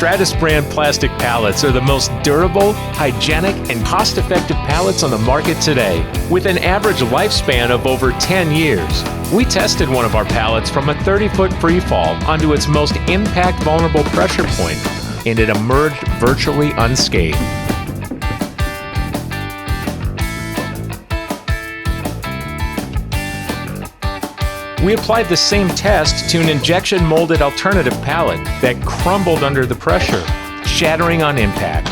Stratis brand plastic pallets are the most durable, hygienic, and cost-effective pallets on the market today, with an average lifespan of over 10 years. We tested one of our pallets from a 30-foot freefall onto its most impact-vulnerable pressure point, and it emerged virtually unscathed. We applied the same test to an injection molded alternative pallet that crumbled under the pressure, shattering on impact.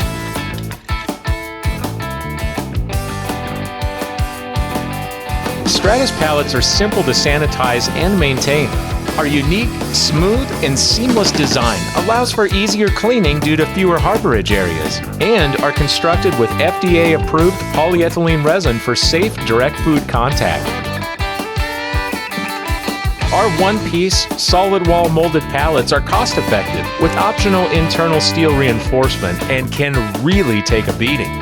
Stratis pallets are simple to sanitize and maintain. Our unique, smooth, and seamless design allows for easier cleaning due to fewer harborage areas, and are constructed with FDA-approved polyethylene resin for safe direct food contact. Our one-piece, solid-wall molded pallets are cost-effective with optional internal steel reinforcement and can really take a beating.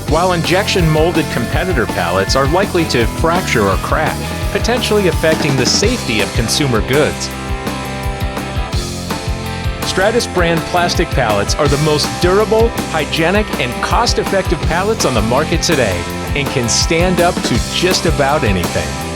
While injection molded competitor pallets are likely to fracture or crack, potentially affecting the safety of consumer goods. Stratis brand plastic pallets are the most durable, hygienic, and cost-effective pallets on the market today, and can stand up to just about anything.